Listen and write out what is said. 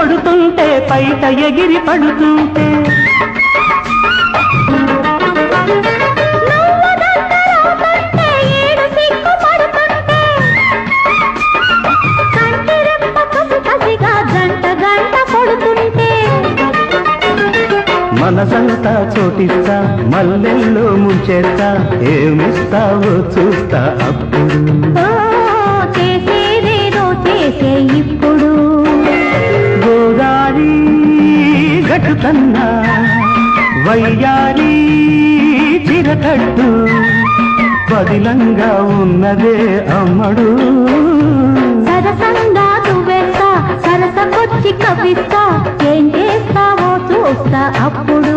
కొడుతుంటే పైట ఎగిరి పడుతుంటే మనసంతా చోటిస్తా మల్లెల్లో ముంచేస్తా ఏమిస్తావో చూస్తా అప్పుడు చేసేదేదో చేసే ఇప్పుడు గోదారి గట్టుకన్నా వయ్యారి చిరకట్టు పదిలంగా ఉన్నదే అమ్మడు సరసంగా నువ్వేస్తా సరసకొచ్చి కవిస్తా ఏం చేస్తావో చూస్తా అప్పుడు